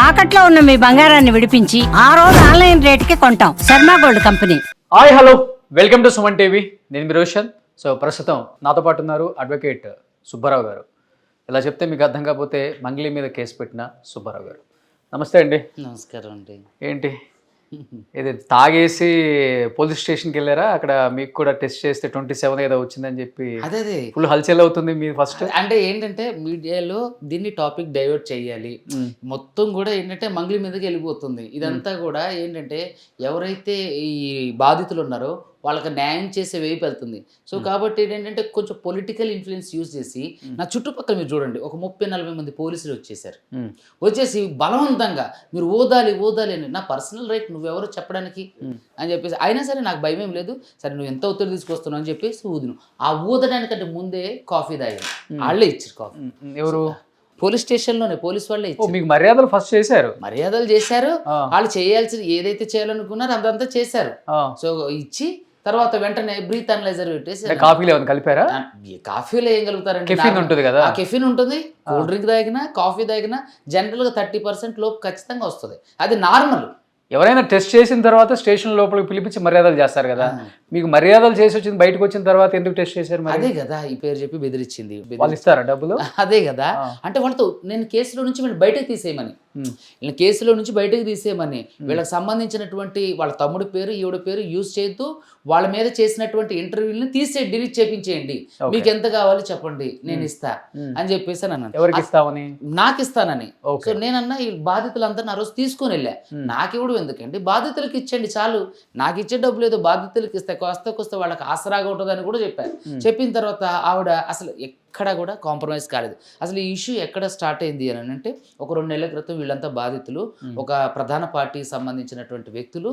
తాకట్లో ఉన్న మీ బంగారాన్ని విడిపించి ఆ రోజు ఆన్లైన్ రేటుకి కొంటాం. Sharma gold company. Hi hello, welcome to Suman TV. నేను మీ రోషన్. సో ప్రస్తుతం నాతో పాటు ఉన్నారు అడ్వకేట్ సుబ్బారావు గారు. ఇలా చెప్తే మీకు అర్థం కాకపోతే మంగ్లీ మీద కేసు పెట్టిన సుబ్బారావు గారు. నమస్తే అండి. నమస్కారం అండి. ఏంటి ఇది తాగేసి పోలీస్ స్టేషన్కి వెళ్ళారా? అక్కడ మీకు కూడా టెస్ట్ చేస్తే 27 ఏదో వచ్చిందని చెప్పి అదే ఫుల్ హల్చల్ అవుతుంది మీ ఫస్ట్. అంటే ఏంటంటే మీడియాలో దీన్ని టాపిక్ డైవర్ట్ చేయాలి, మొత్తం కూడా ఏంటంటే మంగ్లీ మీదకి వెళ్ళిపోతుంది. ఇదంతా కూడా ఏంటంటే ఎవరైతే ఈ బాధితులు ఉన్నారో వాళ్ళకి న్యాయం చేసే వైపు వెళ్తుంది. సో కాబట్టి ఏంటంటే కొంచెం పొలిటికల్ ఇన్ఫ్లుయెన్స్ యూజ్ చేసి నా చుట్టుపక్కల మీరు చూడండి ఒక 30-40 మంది పోలీసులు వచ్చేసారు. వచ్చేసి బలవంతంగా మీరు ఓదాలి అని, నా పర్సనల్ రైట్ నువ్వెవరో చెప్పడానికి అని చెప్పేసి, అయినా సరే నాకు భయం ఏం లేదు, సరే నువ్వు ఎంత ఒత్తిడి తీసుకొస్తున్నావు అని చెప్పేసి ఊదును. ఆ ఊదడానికంటే ముందే కాఫీ తాగాను, వాళ్ళే ఇచ్చారు కాఫీ. ఎవరు? పోలీస్ స్టేషన్లోనే పోలీస్ వాళ్ళే ఇచ్చారు. మీకు మర్యాదలు ఫస్ట్ చేశారు, మర్యాదలు చేశారు. వాళ్ళు చేయాల్సింది ఏదైతే చేయాలనుకున్నారో అదంతా చేశారు. సో ఇచ్చి తర్వాత వెంటనే బ్రీత్ అనలైజర్ పెట్టేసి కాఫీలో కలిపారా? కాఫీలో ఏం కలుగుతారంటే కెఫిన్ ఉంటుంది కదా, ఆ కెఫిన్ ఉంటుంది. కూల్ డ్రింక్ తాగినా కాఫీ తాగినా జనరల్గా 30% లోపు ఖచ్చితంగా వస్తుంది, అది నార్మల్. ఎవరైనా టెస్ట్ చేసిన తర్వాత స్టేషన్ లోపలికి పిలిపించి మర్యాదలు చేస్తారు కదా, మీకు మర్యాదలు చేసి వచ్చింది బయటకు వచ్చిన తర్వాత ఎందుకు టెస్ట్ చేశారు? అదే కదా ఈ పేరు చెప్పి బెదిరించింది. వాళ్ళు ఇస్తారా డబ్బులు? అదే కదా, అంటే వాళ్ళతో నేను కేసులో నుంచి వీళ్ళు బయటకు తీసేయమని, వీళ్ళ కేసులో నుంచి బయటకు తీసేయమని, వీళ్ళకి సంబంధించినటువంటి వాళ్ళ తమ్ముడి పేరు ఈవిడ పేరు యూజ్ చేస్తూ వాళ్ళ మీద చేసినటువంటి ఇంటర్వ్యూని తీసే డిలీట్ చేపించేయండి, మీకు ఎంత కావాలి చెప్పండి నేను ఇస్తా అని చెప్పేసి అన్నాను. ఎవరికి ఇస్తామని? నాకు ఇస్తానని. సో నేనన్నా ఈ బాధితులందరినీ ఆ రోజు తీసుకొని వెళ్ళా. నాకు ఇవ్వడం ఎందుకండి, బాధితులకు ఇచ్చండి చాలు, నాకు ఇచ్చే డబ్బు లేదు, బాధితులకు ఇస్తే కొస్తే వాళ్ళకి ఆసరాగా ఉంటుందని కూడా చెప్పారు. చెప్పిన తర్వాత ఆవిడ అసలు ఎక్కడ కూడా కాంప్రమైజ్ కాలేదు. అసలు ఈ ఇష్యూ ఎక్కడ స్టార్ట్ అయింది అని అంటే, ఒక 2 నెలల క్రితం వీళ్ళంతా బాధితులు ఒక ప్రధాన పార్టీకి సంబంధించినటువంటి వ్యక్తులు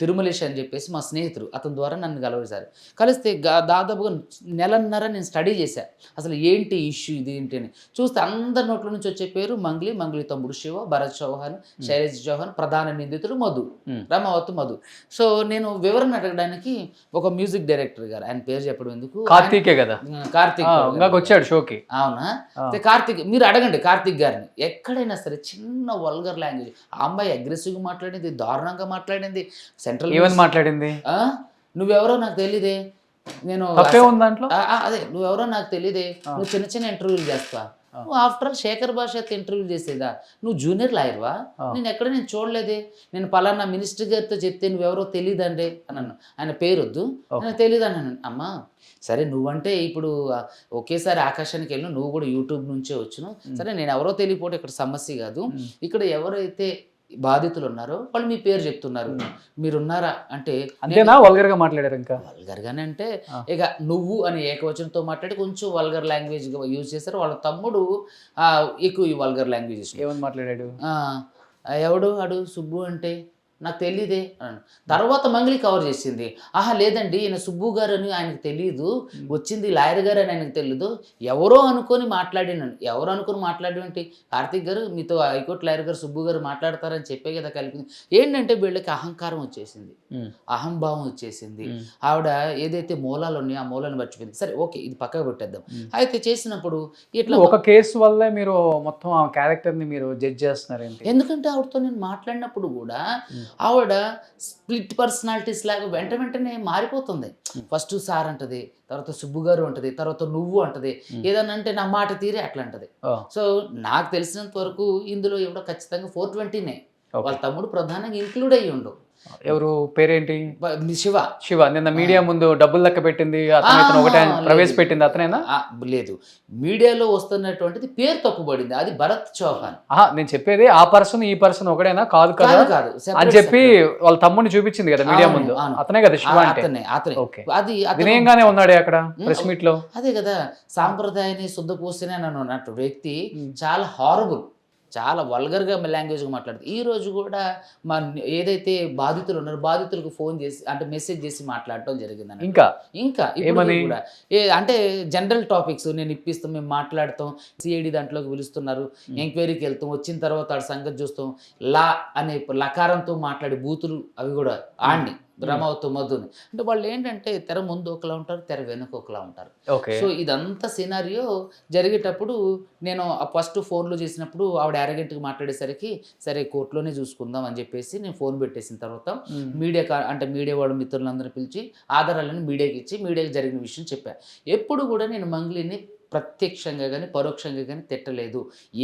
తిరుమలేష్ అని చెప్పేసి మా స్నేహితుడు, అతని ద్వారా నన్ను కలవసారు. కలిస్తే దాదాపుగా నెలన్నర నేను స్టడీ చేశాను అసలు ఏంటి ఇష్యూ ఇది ఏంటి అని. చూస్తే అందరి నోట్ల నుంచి వచ్చే పేరు మంగ్లీ తమ్ముడు శివ, భరత్ చౌహాన్, శైలేష్ చౌహాన్, ప్రధాన నిందితుడు మధు, రమావత్ మధు. సో నేను వివరణ అడగడానికి ఒక మ్యూజిక్ డైరెక్టర్ గారు, ఆయన పేరు చెప్పడం ఎందుకు, కార్తీకే కదా, కార్తీక్ షోకి. అవునా? కార్తీక్ మీరు అడగండి కార్తీక్ గారిని. ఎక్కడైనా సరే చిన్న వల్గర్ లాంగ్వేజ్, ఆ అమ్మాయి అగ్రెసివ్గా మాట్లాడింది, దారుణంగా మాట్లాడింది, సెంట్రల్ ఏమని మాట్లాడింది, నువ్వెవరో నాకు తెలియదే, నేను అదే నువ్వెవరో నాకు తెలియదే, నువ్వు చిన్న ఇంటర్వ్యూలు చేస్తా, నువ్వు ఆఫ్టర్ ఆల్ శేఖర్ భాషతో ఇంటర్వ్యూ చేసేదా, నువ్వు జూనియర్ లాయర్వా, నేను చూడలేదే, నేను పలానా మినిస్టర్ గారితో చెప్తే నువ్వెవరో తెలియదండి అన్నాను. ఆయన పేరు వద్దు, నాకు తెలియదు అన్నాను. అమ్మా సరే నువ్వంటే ఇప్పుడు ఒకేసారి ఆకాశానికి వెళ్ళి నువ్వు కూడా యూట్యూబ్ నుంచే వచ్చును, సరే నేను ఎవరో తెలియపోతే ఇక్కడ సమస్య కాదు, ఇక్కడ ఎవరైతే బాధితులు ఉన్నారో వాళ్ళు మీ పేరు చెప్తున్నారు, మీరున్నారా అంటే అంతేనా? వల్గర్ గా మాట్లాడారు? ఇంకా వల్గర్ గానే అంటే ఇక నువ్వు అని ఏకవచనంతో మాట్లాడి కొంచెం వల్గర్ లాంగ్వేజ్ యూజ్ చేశారు. వాళ్ళ తమ్ముడు ఎక్కువ ఈ వల్గర్ లాంగ్వేజ్ ఏమని మాట్లాడాడు, ఎవడు అడు సుబ్బు అంటే నాకు తెలియదే అన్నాను. తర్వాత మంగ్లీ కవర్ చేసింది, ఆహా లేదండి ఈయన సుబ్బు గారు అని ఆయనకు తెలియదు, వచ్చింది లాయర్ గారు అని ఆయనకు తెలియదు, ఎవరో అనుకొని మాట్లాడినాను. ఎవరు అనుకుని మాట్లాడేంటి, కార్తీక్ గారు మీతో హైకోర్టు లాయర్ గారు సుబ్బు గారు మాట్లాడతారని చెప్పే కదా కలిపింది. ఏంటంటే వీళ్ళకి అహంకారం వచ్చేసింది, అహంభావం వచ్చేసింది. ఆవిడ ఏదైతే మూలాలు ఉన్నాయో ఆ మూలాన్ని మర్చిపోయింది. సరే ఓకే ఇది పక్కకు పెట్టేద్దాం. అయితే చేసినప్పుడు ఇట్లా ఒక కేసు వల్లే మీరు మొత్తం ఆ క్యారెక్టర్ని మీరు జడ్జ్ చేస్తున్నారు ఏంటి? ఎందుకంటే ఆవిడతో నేను మాట్లాడినప్పుడు కూడా ఆవిడ స్ప్లిట్ పర్సనాలిటీస్ లాగా వెంటనే మారిపోతుంది. ఫస్ట్ సార్ అంటది, తర్వాత సుబ్బు గారు అంటది, తర్వాత నువ్వు అంటది, ఏదన్నా అంటే నా మాట తీరే అట్లా అంటది. సో నాకు తెలిసినంత వరకు ఇందులో ఎవడో ఖచ్చితంగా 420నే, వాళ్ళ తమ్ముడు ప్రధానంగా ఇంక్లూడ్ అయ్యి ఉండు. ఎవరు పేరేంటి? శివ. నిన్న మీడియా ముందు డబ్బులు లెక్క పెట్టింది అతను, ఒకటే ప్రవేశపెట్టింది అతనేనా? లేదు, మీడియాలో వస్తున్నటువంటిది పేరు తప్పుబడింది, అది భరత్ చౌహాన్. నేను చెప్పేది ఆ పర్సన్ ఈ పర్సన్ ఒకటేనా? కాదు కాదు అని చెప్పి వాళ్ళ తమ్ముడిని చూపించింది కదా మీడియా ముందు, అతనే కదా శివ అంటే? అతనే. అది వినయంగానే ఉన్నాడే అక్కడ ప్రెస్ మీట్ లో. అదే కదా, సాంప్రదాయాన్ని శుద్ధపోస్తేనే అన్నట్టు వ్యక్తి చాలా హారబుల్, చాలా వల్గర్గా లాంగ్వేజ్గా మాట్లాడుతుంది. ఈ రోజు కూడా ఏదైతే బాధితులు ఉన్నారో బాధితులకు ఫోన్ చేసి అంటే మెసేజ్ చేసి మాట్లాడటం జరిగింది. ఇంకా కూడా అంటే జనరల్ టాపిక్స్ నేను ఇప్పిస్తాం, మేము మాట్లాడతాం, సిఐడి దాంట్లోకి పిలుస్తున్నారు, ఎంక్వైరీకి వెళ్తాం, వచ్చిన తర్వాత ఆడ సంగతి చూస్తాం, లా అనే లకారంతో మాట్లాడే బూతులు అవి కూడా ఆడిని రమావతి మధుని. అంటే వాళ్ళు ఏంటంటే తెర ముందు ఒకలా ఉంటారు, తెర వెనుక ఒకలా ఉంటారు. ఓకే. సో ఇదంతా సినారియో జరిగేటప్పుడు నేను ఫస్ట్ ఫోన్లో చేసినప్పుడు ఆవిడ అరగంటకి మాట్లాడేసరికి సరే కోర్టులోనే చూసుకుందాం అని చెప్పేసి నేను ఫోన్ పెట్టేసిన తర్వాత అంటే మీడియా వాళ్ళ మిత్రులందరినీ పిలిచి ఆధారాలను మీడియాకి ఇచ్చి మీడియాకి జరిగిన విషయం చెప్పాను. ఎప్పుడు కూడా నేను మంగ్లీని ప్రత్యక్షంగా కానీ పరోక్షంగా కానీ తిట్టలేదు.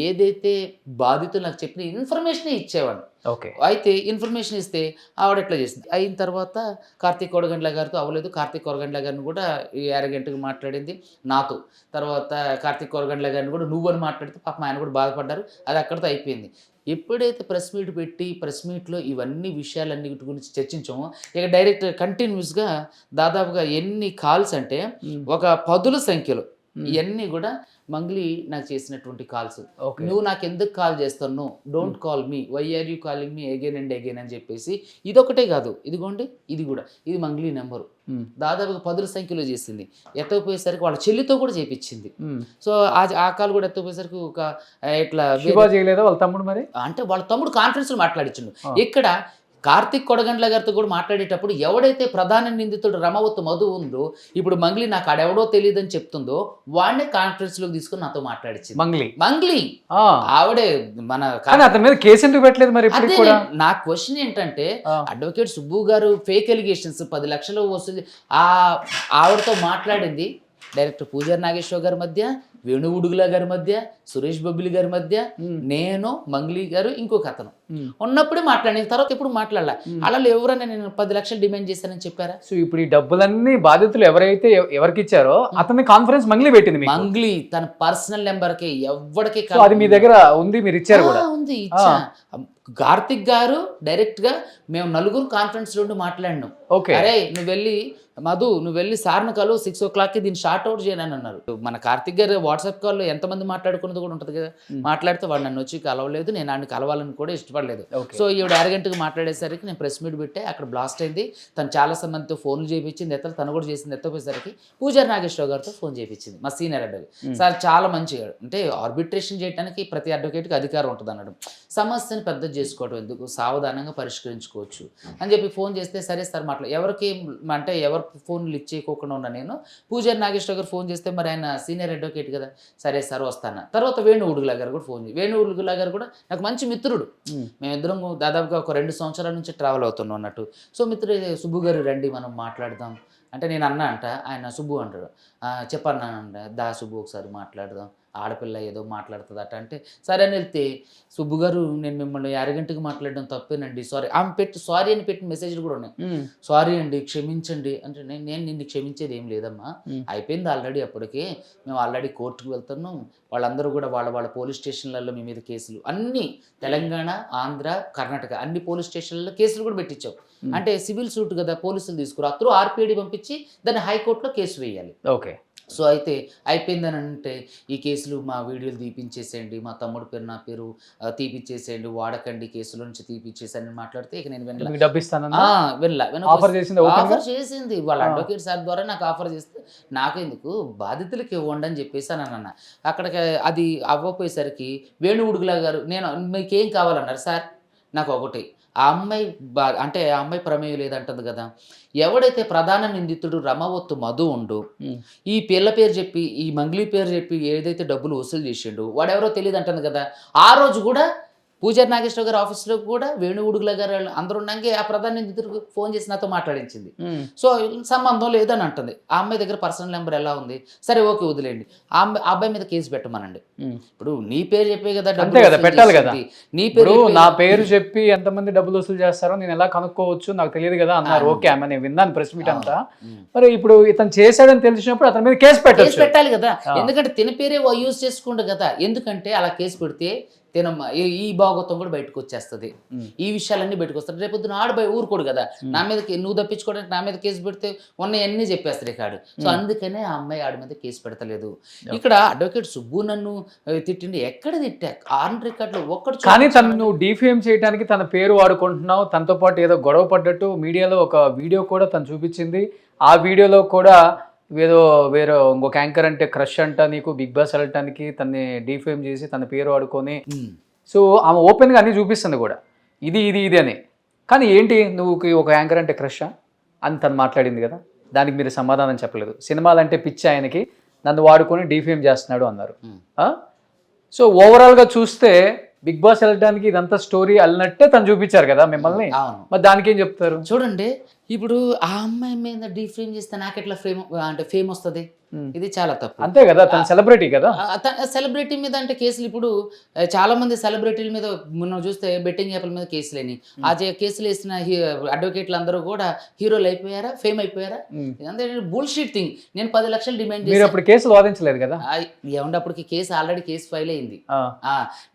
ఏదైతే బాధితులు నాకు చెప్పిన ఇన్ఫర్మేషనే ఇచ్చేవాడిని. ఓకే. అయితే ఇన్ఫర్మేషన్ ఇస్తే ఆవిడ ఎట్లా చేసింది. అయిన తర్వాత కార్తీక్ కొడగండ్ల గారితో అవ్వలేదు. కార్తీక్ కొడగండ్ల గారిని కూడా ఈ అరగంటగా మాట్లాడింది నాతో. తర్వాత కార్తీక్ కొడగండ్ల గారిని కూడా నువ్వని మాట్లాడితే పాపం ఆయన కూడా బాధపడ్డారు. అది అక్కడితో అయిపోయింది. ఎప్పుడైతే ప్రెస్ మీట్ పెట్టి ప్రెస్ మీట్లో ఇవన్నీ విషయాలన్నిటి గురించి చర్చించామో ఇక డైరెక్ట్ కంటిన్యూస్గా దాదాపుగా ఎన్ని కాల్స్ అంటే ఒక 10ల సంఖ్యలో ఇవన్నీ కూడా మంగ్లీ నాకు చేసినటువంటి కాల్స్. నువ్వు నాకు ఎందుకు కాల్ చేస్తాను, don't call me, why are you calling me again and again అని చెప్పేసి. ఇదొకటే కాదు, ఇదిగోండి ఇది కూడా, ఇది మంగ్లీ నెంబరు. దాదాపుగా 10ల సంఖ్యలో చేసింది. ఎత్తకపోయేసరికి వాళ్ళ చెల్లితో కూడా చేపించింది. సో ఆ కాల్ కూడా ఎత్తకపోయేసరికి ఒక ఇట్లా చేయలేదా వాళ్ళ తమ్ముడు? మరి అంటే వాళ్ళ తమ్ముడు కాన్ఫరెన్స్ లో మాట్లాడించిండు. ఇక్కడ కార్తీక్ కొడగండ్ల గారితో కూడా మాట్లాడేటప్పుడు ఎవడైతే ప్రధాన నిందితుడు రమావతి మధు ఉందో, ఇప్పుడు మంగ్లీ నాకు ఆడెవడో తెలియదని చెప్తుందో వాడినే కాన్ఫరెన్స్ లోకి తీసుకుని నాతో మాట్లాడించింది. మంగ్లీ ఆవిడే మన అతని మీద కేసు ఎందుకు పెట్టలేదు మరి? నా క్వశ్చన్ ఏంటంటే అడ్వకేట్ సుబ్బు గారు ఫేక్ ఎలిగేషన్స్ 10 లక్షలు వస్తుంది ఆవిడతో మాట్లాడింది డైరెక్టర్ పూజారి నాగేశ్వర గారి మధ్య, వేణు ఉడుగుల గారి మధ్య, సురేష్ బొబ్బిలి గారి మధ్య, నేను, మంగ్లీ గారు, ఇంకొక అతను ఉన్నప్పుడే మాట్లాడిన తర్వాత ఎప్పుడు మాట్లాడాల. అలా ఎవరైనా నేను 10 లక్షలు డిమాండ్ చేశానని చెప్పారా? సో ఇప్పుడు ఈ డబ్బులన్నీ బాధితులు ఎవరైతే ఎవరికి ఇచ్చారో అతని కాన్ఫరెన్స్ మంగ్లీ పెట్టింది. మంగ్లీ తన పర్సనల్ నెంబర్ కి ఎవరికి అది మీ దగ్గర ఉంది, మీరు ఇచ్చారు కూడా? ఉంది, ఇచ్చా. కార్తిక్ గారు డైరెక్ట్ గా మేము 4 కాన్ఫరెన్స్ లో మాట్లాడినాం. అరే నువ్వు వెళ్ళి సార్ను కలు 6 o'clock దీన్ని షార్ట్ అవుట్ చేయను అన్నారు. మన కార్తిక్ గారు వాట్సాప్ కాల్లో ఎంతమంది మాట్లాడుకున్నది కూడా ఉంటుంది కదా. మాట్లాడితే వాడు నన్ను వచ్చి కలవలేదు, నేను ఆయన కలవాలని కూడా ఇష్టపడలేదు. సో ఈవిడ అరగంటగా మాట్లాడేసరికి నేను ప్రెస్ మీట్ పెట్టే అక్కడ బ్లాస్ట్ అయింది. తను చాలా మందితో ఫోన్లు చేయించింది, తను కూడా చేసింది. ఎత్తపోయేసరికి పూజారి నాగేశ్వర గారితో ఫోన్ చేయించింది, మా సీనియర్ అడ్వకేట్. సార్ చాలా మంచిగా అంటే ఆర్బిట్రేషన్ చేయడానికి ప్రతి అడ్వకేట్కి అధికారం ఉంటుంది అన్నాడు. సమస్యను పెద్ద చేసుకోవడం ఎందుకు, సావధానంగా పరిష్కరించుకోవచ్చు అని చెప్పి ఫోన్ చేస్తే సరే సార్ ఎవరికి అంటే ఎవరు ఫోన్ లిఫ్ట్ చేయకోకుండా ఉన్నా నేను. పూజారి నాగేశ్వర గారు ఫోన్ చేస్తే మరి ఆయన సీనియర్ అడ్వకేట్ కదా, సరే సార్ వస్తాను. తర్వాత వేణు ఉడుగుల గారు కూడా ఫోన్ చేసి, వేణు ఉడుగుల గారు కూడా నాకు మంచి మిత్రుడు. మేమిద్దరం దాదాపుగా ఒక 2 సంవత్సరాల నుంచి ట్రావెల్ అవుతున్నాం అన్నట్టు. సో మిత్రుడు సుబ్బు గారు రండి మనం మాట్లాడదాం అంటే నేను అన్నా అంట, ఆయన సుబ్బు అంటాడు. చెప్పన్నానంట, దా సుబ్బు ఒకసారి మాట్లాడదాం, ఆడపిల్ల ఏదో మాట్లాడుతుందట అంటే సరే అని వెళ్తే, సుబ్బు గారు నేను మిమ్మల్ని అరగంటకి మాట్లాడడం తప్పేనండి, సారీ. ఆమె సారీ అని పెట్టిన మెసేజ్లు కూడా ఉన్నాయి. సారీ అండి, క్షమించండి అంటే నేను నిన్ను క్షమించేది ఏం లేదమ్మా, అయిపోయింది ఆల్రెడీ. అప్పటికే మేము ఆల్రెడీ కోర్టుకు వెళ్తున్నాం. వాళ్ళందరూ కూడా వాళ్ళ పోలీస్ స్టేషన్లలో మీ మీద కేసులు అన్ని తెలంగాణ, ఆంధ్ర, కర్ణాటక అన్ని పోలీస్ స్టేషన్లలో కేసులు కూడా పెట్టించావు. అంటే సివిల్ సూట్ కదా, పోలీసులు తీసుకురా, అతను ఆర్పిఐడి పంపించి దాన్ని హైకోర్టులో కేసు వేయాలి. ఓకే. సో అయితే అయిపోయిందని అంటే ఈ కేసులు మా వీడియోలు తీపించేసేయండి, మా తమ్ముడు పేరు నా పేరు తీపిచ్చేసేయండి, వాడకండి, కేసుల నుంచి తీపిచ్చేసాను మాట్లాడితే ఇక నేను ఆఫర్ చేసింది వాళ్ళ అడ్వకేట్ సార్ ద్వారా నాకు ఆఫర్ చేస్తే నాకెందుకు బాధితులకి ఇవ్వండి అని చెప్పేసి అని అన్న. అక్కడికి అది అవ్వపోయేసరికి వేణు ఉడుగుల గారు నేను మీకేం కావాలన్నారు సార్, నాకు ఒకటి ఆ అమ్మాయి ప్రమేయం లేదంటుంది కదా. ఎవడైతే ప్రధాన నిందితుడు రమావతి మధు ఉండు ఈ పిల్ల పేరు చెప్పి ఈ మంగ్లీ పేరు చెప్పి ఏదైతే డబ్బులు వసూలు చేసిండు వాడెవరో తెలియదు అంటుంది కదా. ఆ రోజు కూడా పూజారి నాగేశ్వర గారి ఆఫీస్లో కూడా వేణు ఉడుగుల గారు అందరూ ఉన్నాకే ఆ ప్రధాన నిందితుడికి ఫోన్ చేసి నాతో మాట్లాడించింది. సో సంబంధం లేదని అంటుంది. ఆ అమ్మాయి దగ్గర పర్సనల్ నెంబర్ ఎలా ఉంది, సరే ఓకే వదిలేండి, ఆ అబ్బాయి మీద కేసు పెట్టమనండి. ఇప్పుడు నీ పేరు చెప్పే కదా పెట్టాలి కదా, నీ పేరు నా పేరు చెప్పి ఎంతమంది డబ్బులు వసూలు చేస్తారో నేను ఎలా కనుక్కోవచ్చు నాకు తెలియదు కదా అన్నారు. ఓకే అమ్మ, నేను విన్నాను ప్రెస్ మీట్ అంతా. మరి ఇప్పుడు ఇతను చేశాడని తెలిసినప్పుడు అతని మీద కేసు పెట్టాలి కదా, ఎందుకంటే తిన పేరే యూజ్ చేసుకుంటా కదా. ఎందుకంటే అలా కేసు పెడితే ఈ భాగవతం కూడా బయటకు వచ్చేస్తుంది, ఈ విషయాలన్నీ బయటకు వస్తాయి. రేపొద్దున ఆడబోయి ఊరుకోడు కదా, నా మీద నువ్వు తప్పించుకోవడానికి నా మీద కేసు పెడితే ఉన్నవన్నీ చెప్పేస్తారు రికార్డు. సో అందుకనే ఆ అమ్మాయి ఆడి మీద కేసు పెడతలేదు. ఇక్కడ అడ్వకేట్ సుబ్బు నన్ను తిట్టిండి, ఎక్కడ తిట్టా ఆన్ రికార్డులో ఒక్కడు. కానీ తను డిఫేమ్ చేయడానికి తన పేరు వాడుకుంటున్నావు, తనతో పాటు ఏదో గొడవ పడ్డట్టు మీడియాలో ఒక వీడియో కూడా తను చూపించింది. ఆ వీడియోలో కూడా వేరే ఇంకొక యాంకర్ అంటే క్రష్ అంట నీకు బిగ్ బాస్ వెళ్ళటానికి తనని డిఫేమ్ చేసి తన పేరు వాడుకొని, సో ఆమె ఓపెన్గా అన్ని చూపిస్తుంది కూడా ఇది ఇది ఇది అని. కానీ ఏంటి నువ్వు ఒక యాంకర్ అంటే క్రష్ అని తను మాట్లాడింది కదా, దానికి మీరు సమాధానం చెప్పలేదు. సినిమాలంటే పిచ్చి ఆయనకి, నన్ను వాడుకొని డిఫేమ్ చేస్తున్నాడు అన్నారు. సో ఓవరాల్గా చూస్తే బిగ్ బాస్ వెళ్ళడానికి ఇదంతా స్టోరీ అల్లినట్టే తను చూపించారు కదా మిమ్మల్ని. మరి దానికి ఏం చెప్తారు? చూడండి, ఇప్పుడు ఆ అమ్మాయి మీద డీఫ్రేమ్ చేస్తే నాకు ఎట్లా ఫేమ్ వస్తుంది? ఇది చాలా తప్పు. అంతే కదా, తను సెలబ్రిటీ కదా. సెలబ్రిటీ మీద అంటే కేసులు ఇప్పుడు చాలా మంది సెలబ్రిటీల మీద మనం చూస్తే బెట్టింగ్ యాప్ల మీద కేసులేని ఆ కేసులు వేసిన అడ్వకేట్లు అందరూ కూడా హీరోలు అయిపోయారా, ఫేమ్ అయిపోయారా? ఇదంతా బుల్షిట్ థింగ్. నేను 10 లక్షలు డిమాండ్ చేసి అప్పుడు కేసు వాదించలేదు కదా. ఏమంటే అప్పటికి కేసు ఆల్రెడీ కేసు ఫైల్ అయింది.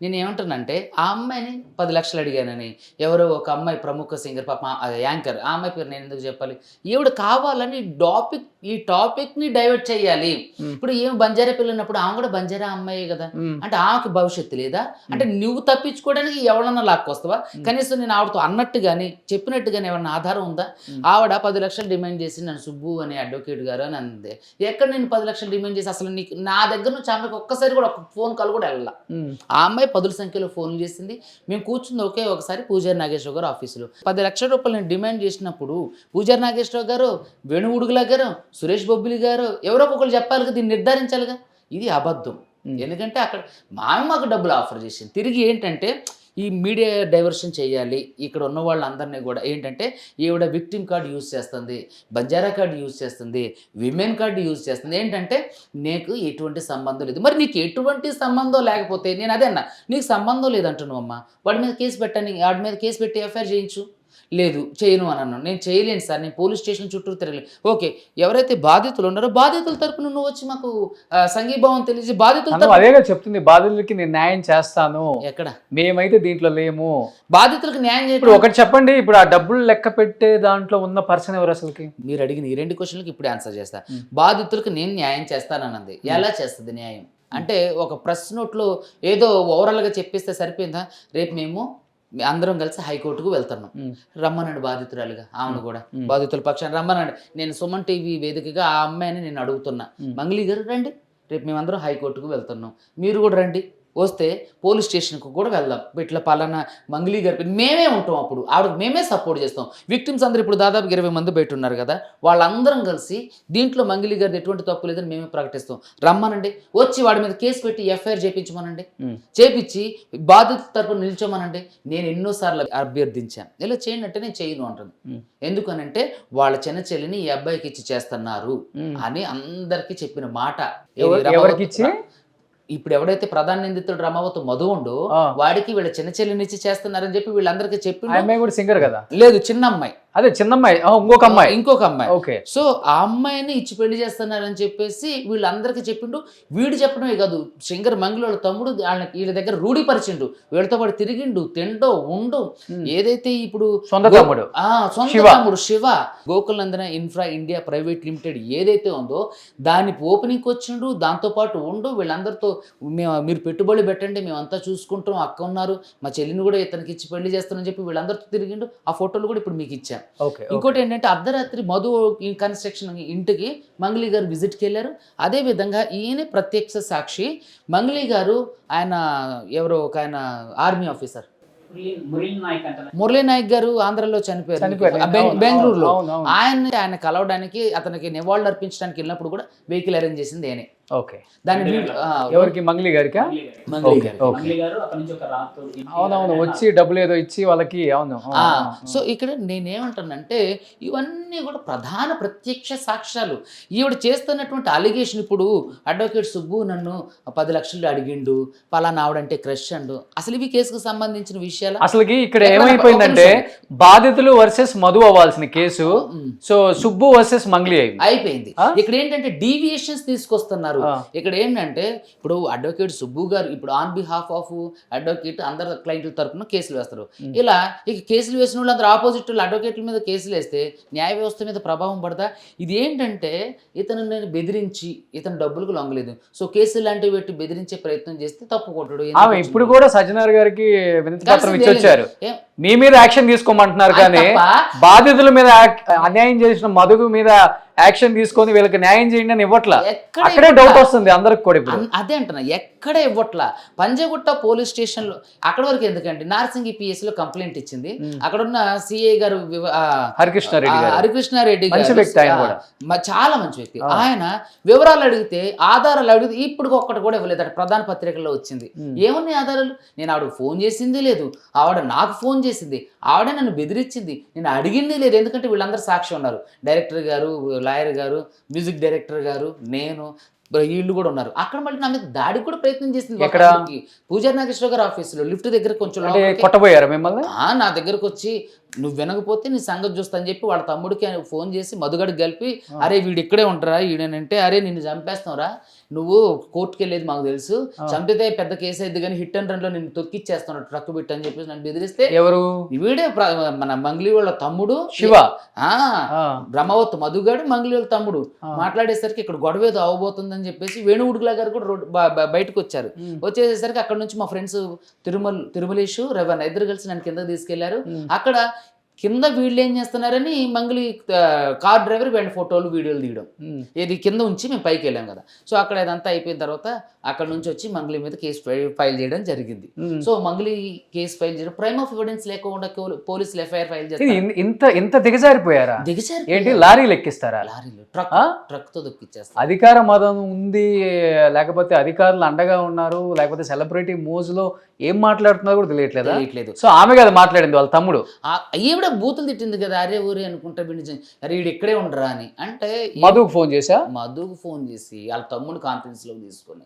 నేను ఏమంటానంటే ఆ అమ్మాయిని 10 లక్షలు అడిగానని, ఎవరో ఒక అమ్మాయి ప్రముఖ సింగర్ పాప యాంకర్, ఆ అమ్మాయి పేరు నేను ఎందుకు చెప్పాలి, ఈవిడ కావాలని ఈ టాపిక్ ని డైవర్ట్ చేయాలి. ఇప్పుడు ఏం బంజారా పిల్లనప్పుడు ఆమె కూడా బంజారా అమ్మాయి కదా, అంటే ఆమెకి భవిష్యత్తు లేదా? అంటే నువ్వు తప్పించుకోవడానికి ఎవరన్నా లాక్కొస్తావా? కనీసం నేను ఆవిడతో అన్నట్టు కానీ చెప్పినట్టు కానీ ఎవరన్నా ఆధారం ఉందా? ఆవిడ 10 లక్షలు డిమాండ్ చేసి నన్ను సుబ్బు అనే అడ్వకేట్ గారు అని అందే. ఎక్కడ నేను 10 లక్షలు డిమాండ్ చేసి అసలు నీకు నా దగ్గర నుంచి ఆమెకి ఒక్కసారి కూడా ఒక ఫోన్ కాల్ కూడా వెళ్ళాల. ఆ అమ్మాయి 10 సంఖ్యలో ఫోన్లు చేసింది. మేము కూర్చుంది ఒకే ఒకసారి పూజారి నాగేశ్వర గారు ఆఫీసులో 10 లక్షల రూపాయలు నేను డిమాండ్ చేసినప్పుడు పూజారి నాగేశ్వర గారు, వేణుగుడుగుల గారు, సురేష్ బొబ్బిలి గారు ఎవరో ఒకరు చెప్పాలి కదా, దీన్ని నిర్ధారించాలిగా. ఇది అబద్ధం. ఎందుకంటే అక్కడ మాకు డబ్బులు ఆఫర్ చేసింది. తిరిగి ఏంటంటే ఈ మీడియా డైవర్షన్ చేయాలి, ఇక్కడ ఉన్న వాళ్ళందరినీ కూడా ఏంటంటే ఈవిడ విక్టిమ్ కార్డు యూజ్ చేస్తుంది, బంజారా కార్డు యూజ్ చేస్తుంది, విమెన్ కార్డు యూజ్ చేస్తుంది. ఏంటంటే నీకు ఎటువంటి సంబంధం లేదు. మరి నీకు ఎటువంటి సంబంధం లేకపోతే నేను అదే అన్నా, నీకు సంబంధం లేదంటున్నావు అమ్మా, వాడి మీద కేసు పెట్టని, వాడి మీద కేసు పెట్టి ఎఫ్ఐఆర్ చేయించు. లేదు చేయను అని అన్నాను. నేను చేయలేను సార్, నేను పోలీస్ స్టేషన్ చుట్టూ తిరగలేదు. ఓకే, ఎవరైతే బాధితులు ఉన్నారో బాధితుల తరపున నువ్వు వచ్చి మాకు సంఘీభావం తెలియజేసి బాధితులు అదేగా చెప్తుంది, బాధితులకి నేను న్యాయం చేస్తాను. ఎక్కడ మేమైతే దీంట్లో లేము, బాధితులకు న్యాయం చేయాలి. ఇప్పుడు ఒకటి చెప్పండి, ఇప్పుడు ఆ డబ్బులు లెక్క పెట్టే దాంట్లో ఉన్న పర్సన్ ఎవరు అసలుకి? మీరు అడిగిన ఈ 2 క్వశ్చన్లకు ఇప్పుడు ఆన్సర్ చేస్తా. బాధితులకు నేను న్యాయం చేస్తానన్నది ఎలా చేస్తుంది న్యాయం అంటే, ఒక ప్రెస్ నోట్లో ఏదో ఓవరాల్గా చెప్పేస్తే సరిపోయిందా? రేపు మేము అందరం కలిసి హైకోర్టుకు వెళ్తున్నాం, రమ్మనండి బాధితురాలుగా ఆమెను కూడా, బాధితుల పక్షాన్ని రమ్మనండి. నేను సుమన్ టీవీ వేదికగా ఆ అమ్మాయిని నేను అడుగుతున్నా, మంగళి గారు రండి, రేపు మేమందరం హైకోర్టుకు వెళ్తున్నాం, మీరు కూడా రండి, వస్తే పోలీస్ స్టేషన్కు కూడా వెళ్దాం, ఇట్లా పలానా మంగళి గారి మేమే ఉంటాం, అప్పుడు ఆవిడకి మేమే సపోర్ట్ చేస్తాం. విక్టిమ్స్ అందరూ ఇప్పుడు దాదాపు 20 మంది బయట ఉన్నారు కదా, వాళ్ళందరం కలిసి దీంట్లో మంగళి గారిది ఎటువంటి తప్పు లేదని మేమే ప్రకటిస్తాం, రమ్మనండి, వచ్చి వాడి మీద కేసు పెట్టి ఎఫ్ఐఆర్ చేయించమనండి, చేపించి బాధితుల తరపున నిల్చోమనండి. నేను ఎన్నోసార్లు అభ్యర్థించాను, ఇలా చేయండి అంటే నేను చేయను అంటుంది. ఎందుకనంటే వాళ్ళ చిన్న చెల్లిని ఈ అబ్బాయికి ఇచ్చి చేస్తున్నారు అని అందరికీ చెప్పిన మాట. ఇప్పుడు ఎవడైతే ప్రధాన నిందితుడు రమావతు మధు ఉండో వాడికి వీళ్ళ చిన్న చెల్లినిచ్చి చేస్తున్నారని చెప్పి వీళ్ళందరికీ చెప్పి సింగర్ కదా, లేదు చిన్న అమ్మాయి, అదే చిన్న అమ్మాయి, ఇంకొక అమ్మాయి. ఓకే, సో ఆ అమ్మాయిని ఇచ్చి పెళ్లి చేస్తున్నారని చెప్పేసి వీళ్ళందరికీ చెప్పిండు. వీడు చెప్పడమే కాదు, సింగర్ మంగళ వాళ్ళ తమ్ముడు వీళ్ళ దగ్గర రూఢిపరిచిండు, వీళ్ళతో పాటు తిరిగిండు, తిండో ఉండు. ఏదైతే ఇప్పుడు సొంత తమ్ముడు శివ గోకుల్ నందన ఇన్ఫ్రా ఇండియా ప్రైవేట్ లిమిటెడ్ ఏదైతే ఉందో దాని ఓపెనింగ్ వచ్చిండు, దాంతో పాటు ఉండు. వీళ్ళందరితో మీరు పెట్టుబడి పెట్టండి, మేమంతా చూసుకుంటాం, అక్క ఉన్నారు, మా చెల్లిని కూడా ఇతనికి ఇచ్చి పెళ్లి చేస్తానని చెప్పి వీళ్ళందరితో తిరిగిండు. ఆ ఫోటోలు కూడా ఇప్పుడు మీకు ఇచ్చాం. ఇంకోటి ఏంటంటే అర్ధరాత్రి మధు కన్స్ట్రక్షన్ ఇంటికి మంగళి గారు విజిట్కి వెళ్ళారు. అదే విధంగా ఈయన ప్రత్యక్ష సాక్షి. మంగళి గారు ఆయన ఎవరో ఒక ఆయన ఆర్మీ ఆఫీసర్ మురళీ నాయక్ గారు ఆంధ్రలో చనిపోయారు బెంగళూరులో. ఆయన కలవడానికి అతనికి నివాళులు అర్పించడానికి వెళ్ళినప్పుడు కూడా వెహికల్ అరేంజ్ చేసింది నేనే. ఓకే, దాని ఎవరికి? మంగళి గారికి. అవునవును, వచ్చి డబ్బులు ఏదో ఇచ్చి వాళ్ళకి. అవును. సో ఇక్కడ నేనేమంటానంటే ఇవన్నీ కూడా ప్రధాన ప్రత్యక్ష సాక్ష్యాలు. ఈవిడ చేస్తున్నటువంటి అలిగేషన్, ఇప్పుడు అడ్వకేట్ సుబ్బు నన్ను 10 లక్షలు అడిగిండు, పలానా ఆవిడంటే క్రష్ అండు, అసలు ఇవి కేసుకు సంబంధించిన విషయాలు. అసలుకి ఇక్కడ ఏమైపోయిందంటే బాధితులు వర్సెస్ మధు అవ్వాల్సిన కేసు సో సుబ్బు వర్సెస్ మంగళి అయిపోయింది. ఇక్కడ ఏంటంటే డీవియేషన్స్ తీసుకొస్తున్నారు. ఇక్కడ ఏంటంటే ఇప్పుడు అడ్వకేట్ సుబ్బు గారు ఇప్పుడు ఆన్ బిహాఫ్ ఆఫ్ అడ్వకేట్ అందరు క్లయింట్ల తరపున కేసులు వేస్తారు. ఇలా ఇక కేసులు వేసిన వాళ్ళు అందరూ ఆపోజిట్ అడ్వకేట్ల మీద కేసులు వేస్తే న్యాయ వ్యవస్థ మీద ప్రభావం పడదా? ఇది ఏంటంటే ఇతను నేను బెదిరించి ఇతను డబ్బులకు లొంగలేదు, సో కేసులు లాంటివి పెట్టి బెదిరించే ప్రయత్నం చేస్తే తప్పు కొట్టడు. ఇప్పుడు కూడా సజ్జనార్ గారికి వినతి పత్రం ఇచ్చి వచ్చారు, మీ మీద యాక్షన్ తీసుకోమంటున్నారు, కానీ బాధితుల మీద అన్యాయం చేసిన మధుకు మీద యాక్షన్ తీసుకొని వీళ్ళకి న్యాయం చేయండి అని ఇవ్వట్లా. ఎక్కడ అక్కడే డౌట్ వస్తుంది అందరికి కూడా ఇప్పుడు. అదే అంటున్నా, ఎక్కడ ఇవ్వట్లా. పంజగుట్ట పోలీస్ స్టేషన్ లో అక్కడ వరకు ఎందుకంటే నార్సింగి పిఎస్ లో కంప్లైంట్ ఇచ్చింది. అక్కడ ఉన్న సిఐ గారు హరికృష్ణారెడ్డి గారు చాలా మంచి వ్యక్తి. ఆయన వివరాలు అడిగితే ఆధారాలు అడిగితే ఇప్పుడు ఒక్కటి కూడా ఇవ్వలేదు. అక్కడ ప్రధాన పత్రికల్లో వచ్చింది. ఏమున్నాయి ఆధారాలు? నేను ఆవిడ ఫోన్ చేసింది లేదు, ఆవిడ నాకు ఫోన్ చేసింది, ఆవిడ నన్ను బెదిరించింది, నేను అడిగింది లేదు. ఎందుకంటే వీళ్ళందరూ సాక్షి ఉన్నారు. డైరెక్టర్ గారు, లాయర్ గారు, మ్యూజిక్ డైరెక్టర్ గారు, నేను, వీళ్ళు కూడా ఉన్నారు. అక్కడ మళ్ళీ నా మీద దాడికి కూడా ప్రయత్నం చేసింది. పూజారి నాగేశ్వర గారు ఆఫీసులో లిఫ్ట్ దగ్గర కొంచెం కొట్టబోయారు మిమ్మల్ని. నా దగ్గరకు వచ్చి నువ్వు వినకపోతే నీ సంగతి చూస్తా అని చెప్పి వాళ్ళ తమ్ముడికి ఫోన్ చేసి మధుగడికి కలిపి, అరే వీడు ఇక్కడే ఉంటారా, ఈడనంటే అరే నిన్ను చంపేస్తావురా, నువ్వు కోర్టుకి వెళ్ళేది మాకు తెలుసు, చంపితే పెద్ద కేసు అయింది కానీ హిట్ అండ్ రన్ లో నిన్ను తొక్కిచ్చేస్తున్నాడు ట్రక్ బిట్ అని చెప్పేసి నన్ను బెదిరిస్తే, ఎవరు వీడే మన మంగ్లీ వాళ్ళ తమ్ముడు శివ, బ్రహ్మవత్ మధుగాడు మంగ్లీ వాళ్ళ తమ్ముడు మాట్లాడేసరికి ఇక్కడ గొడవ ఏదో అవబోతుందని చెప్పేసి వేణుగుడుగులా గారు కూడా బయటకు వచ్చారు. వచ్చేసరికి అక్కడ నుంచి మా ఫ్రెండ్స్ తిరుమలేషు రవణ ఇద్దరు కలిసి నన్ను కిందకి తీసుకెళ్లారు. అక్కడ కింద వీళ్ళు ఏం చేస్తున్నారని మంగళి కార్ డ్రైవర్ వీళ్ళ ఫోటోలు వీడియోలు తీయడం, ఇది కింద ఉంచి మేము పైకి వెళ్ళాం కదా. సో అక్కడ ఇదంతా అయిపోయిన తర్వాత అక్కడ నుంచి వచ్చి మంగళి మీద కేసు ఫైల్ చేయడం జరిగింది. సో మంగళి కేసు ఫైల్ చేయడం ప్రైమ్ ఆఫ్ ఎవిడెన్స్ లేకుండా పోలీసులు ఎఫ్ఐఆర్ ఫైల్ చేస్తారు. ఇంత దిగజారిపోయారా? ఏంటి లారీలు ఎక్కిస్తారా? లారీలు ట్రక్ తో దొక్కిచ్చేస్తారు. అధికార మదం ఉంది, లేకపోతే అధికారులు అండగా ఉన్నారు, లేకపోతే సెలబ్రిటీ మోజులో ఏం మాట్లాడుతున్నారో కూడా తెలియట్లేదు. సో ఆమె కదా మాట్లాడింది వాళ్ళ తమ్ముడు. ఈవిడ బూతులు తిట్టింది కదా, అరే ఊరే అనుకుంటా అరే వీడు ఇక్కడే ఉండరా అని. అంటే మధుకు ఫోన్ చేసి వాళ్ళ తమ్ముడు కాన్ఫరెన్స్ లో తీసుకొని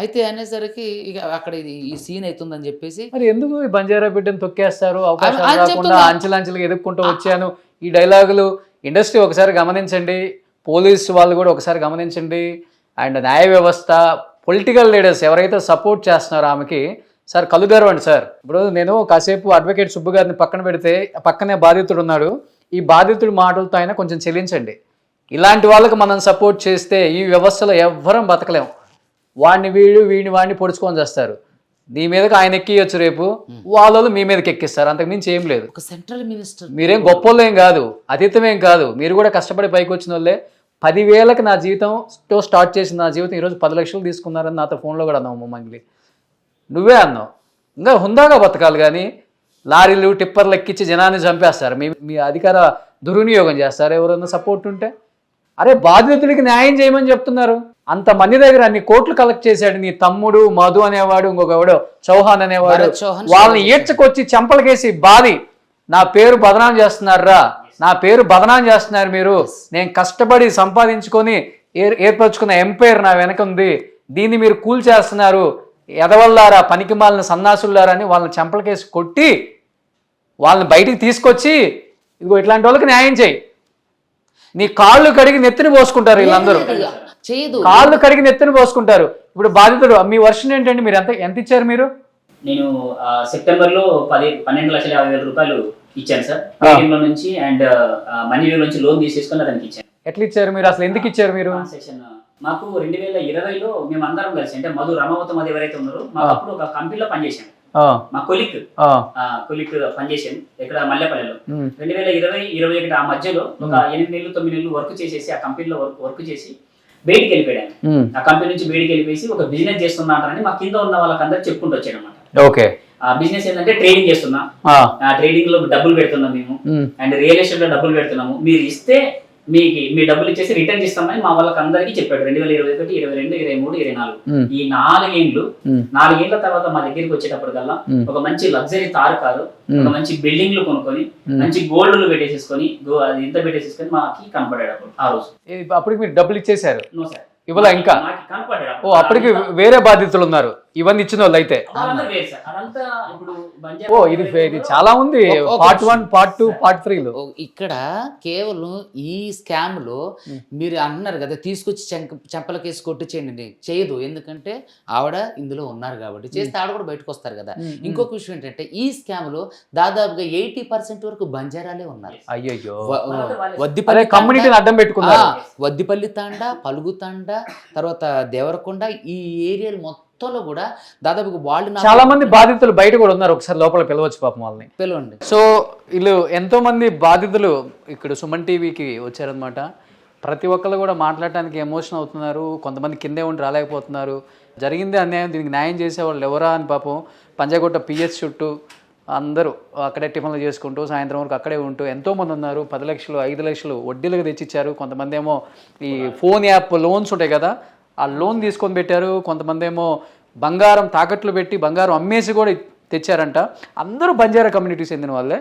అయితే అనేసరికి ఇక అక్కడ ఈ సీన్ అవుతుందని చెప్పేసి, మరి ఎందుకు బంజారా బిడ్డను తొక్కేస్తారు, అవకాశం రాకుండా అంచెలంచెలుగా ఎదుర్కొంటూ వచ్చాను, ఈ డైలాగులు ఇండస్ట్రీ ఒకసారి గమనించండి, పోలీసు వాళ్ళు కూడా ఒకసారి గమనించండి, అండ్ న్యాయ వ్యవస్థ, పొలిటికల్ లీడర్స్ ఎవరైతే సపోర్ట్ చేస్తున్నారో ఆమెకి, సార్ కలుగరవండి సార్. ఇప్పుడు నేను కాసేపు అడ్వకేట్ సుబ్బు గారిని పక్కన పెడితే పక్కనే బాధితుడు ఉన్నాడు, ఈ బాధితుడి మాటలతో అయినా కొంచెం చెల్లించండి. ఇలాంటి వాళ్ళకి మనం సపోర్ట్ చేస్తే ఈ వ్యవస్థలో ఎవ్వరం బతకలేం. వీడిని వాడిని పొడుచుకొని చేస్తారు. నీ మీదకి ఆయన ఎక్కియొచ్చు, రేపు వాళ్ళు మీ మీదకి ఎక్కిస్తారు, అంతకుమించి ఏం లేదు. ఒక సెంట్రల్ మినిస్టర్, మీరేం గొప్ప ఏం కాదు, అతీతమేం కాదు, మీరు కూడా కష్టపడి పైకి వచ్చిన వాళ్ళే. 10,000కి నా జీవితంతో స్టార్ట్ చేసిన నా జీవితం ఈరోజు 10 లక్షలు తీసుకున్నారని నాతో ఫోన్లో కూడా అన్నావు మంగ్లీ. నువ్వే అన్నావు. ఇంకా హుందాగా బతకాలి కానీ లారీలు టిప్పర్లు ఎక్కించి జనాన్ని చంపేస్తారు, మీ అధికార దుర్వినియోగం చేస్తారు ఎవరన్నా సపోర్ట్ ఉంటే. అరే బాధితుడికి న్యాయం చేయమని చెప్తున్నారు. అంతమంది దగ్గర అన్ని కోట్లు కలెక్ట్ చేశాడు నీ తమ్ముడు మధు అనేవాడు, ఇంకొకవాడు చౌహాన్ అనేవాడు. వాళ్ళని ఈడ్చుకొచ్చి చెంపలకేసి బాధి నా పేరు బదనాం చేస్తున్నారా, నా పేరు బదనాం చేస్తున్నారు మీరు, నేను కష్టపడి సంపాదించుకొని ఏర్పరచుకున్న ఎంపైర్ నా వెనక ఉంది, దీన్ని మీరు కూల్ చేస్తున్నారు, ఎదవల్లారా పనికి మాలిన సన్నాసులారా అని వాళ్ళని చెంపలకేసి కొట్టి వాళ్ళని బయటికి తీసుకొచ్చి ఇదిగో ఇట్లాంటి వాళ్ళకి న్యాయం చేయి. నీ కాళ్ళు కడిగి నెత్తిని పోసుకుంటారు వీళ్ళందరూ, కాళ్ళు కడిగి నెత్తిని పోసుకుంటారు. ఇప్పుడు బాధితుడు మీ వర్షన్ ఏంటండి, మీరు ఎంత ఇచ్చారు? మీరు నేను సెప్టెంబర్లో 12,50,000 రూపాయలు ఇచ్చాను సార్ లో నుంచి, అండ్ మనీ నుంచి లోన్ తీసేసుకుని అతనికి ఇచ్చాను. ఎట్లా ఇచ్చారు మీరు, అసలు ఎందుకు ఇచ్చారు మీరు? మాకు 2020లో మేము అందరం కలిసి, అంటే మధు రమావతి మధు ఎవరైతే ఉన్నారో మాకు అప్పుడు ఒక కంపెనీలో పనిచేసాం, మా కొలిక్ పనిచేసాం ఇక్కడ మల్లెపల్లిలో. 2020-21 ఆ మధ్యలో ఒక 8 నెలలు 9 నెలలు వర్క్ చేసేసి ఆ కంపెనీలో వర్క్ చేసి బయటికి వెళ్ళిపోయాను. ఆ కంపెనీ నుంచి బయటికి వెళ్ళిపోయి ఒక బిజినెస్ చేస్తున్నా అంటారని మా కింద ఉన్న వాళ్ళకందరూ చెప్పుకుంటూ వచ్చాడు అనమాట. ఓకే, ఆ బిజినెస్ ఏంటంటే ట్రేడింగ్ చేస్తున్నా, ఆ ట్రేడింగ్ లో డబ్బులు పెడుతున్నాం మేము, అండ్ రియల్ ఎస్టేట్ లో డబ్బులు పెడుతున్నాము, మీరు ఇస్తే మీ డబ్బులు ఇచ్చేసి రిటర్న్ ఇస్తామని మా వాళ్ళకి అందరికీ చెప్పాడు. 2021, 22, 23, 24 ఈ 4 ఏళ్ల తర్వాత మా దగ్గరికి వచ్చేటప్పుడు కల్లా ఒక మంచి లగ్జరీ తారు కారు, ఒక మంచి బిల్డింగ్లు కొనుక్కొని మంచి గోల్డ్లు పెట్టేసేసుకొని అది ఇంత పెట్టేసేసుకొని మాకి కనపడాడు అప్పుడు. ఆ రోజు అప్పటికి మీరు డబ్బులు ఇచ్చేసారు? నో సార్, ఇవాళ ఇంకా ఓ అప్పటికి వేరే బాధితులు ఉన్నారు, ఇవన్నీ ఇచ్చిన వాళ్ళు అయితే. ఓ ఇది చాలా ఉంది, పార్ట్ 1, పార్ట్ 2, పార్ట్ 3లో. ఇక్కడ కేవలం ఈ స్కామ్ లో మీరు అంటున్నారు కదా తీసుకొచ్చి చెంపలకేసి కొట్టించేయండి, చేయదు. ఎందుకంటే ఆవిడ ఇందులో ఉన్నారు కాబట్టి, చేస్తే ఆవిడ కూడా బయటకు వస్తారు కదా. ఇంకొక విషయం ఏంటంటే ఈ స్కామ్ లో దాదాపుగా 80% వరకు బంజారాలే ఉన్నారు. అయ్యో, వద్దిపల్లి కమ్యూనిటీని అడ్డం పెట్టుకున్నారు. వద్దిపల్లి తాండా, పలుగు తాండా, తర్వాత దేవరకొండ, ఈ ఏరియాలు మొత్తంలో కూడా దాదాపు వాళ్ళు చాలా మంది బాధితులు బయట కూడా ఉన్నారు. ఒకసారి లోపల పిలవచ్చు పాపం వాళ్ళని, పిలవండి. సో వీళ్ళు ఎంతో మంది బాధితులు ఇక్కడ సుమన్ టీవీకి వచ్చారనమాట. ప్రతి ఒక్కరు కూడా మాట్లాడటానికి ఎమోషన్ అవుతున్నారు, కొంతమంది కిందే ఉండి రాలేకపోతున్నారు. జరిగిందే అన్యాయం, దీనికి న్యాయం చేసేవాళ్ళు ఎవరా అని పాపం పంజాగుట్ట పిఎస్ చుట్టూ అందరూ అక్కడే టిఫిన్లు చేసుకుంటూ సాయంత్రం వరకు అక్కడే ఉంటూ ఎంతోమంది ఉన్నారు. 10 లక్షలు 5 లక్షలు వడ్డీలకు తెచ్చిచ్చారు. కొంతమంది ఏమో ఈ ఫోన్ యాప్ లోన్స్ ఉంటాయి కదా, ఆ లోన్ తీసుకొని పెట్టారు. కొంతమంది ఏమో బంగారం తాకట్లు పెట్టి బంగారం అమ్మేసి కూడా తెచ్చారంట. అందరూ బంజారా కమ్యూనిటీకి చెందిన వాళ్ళే.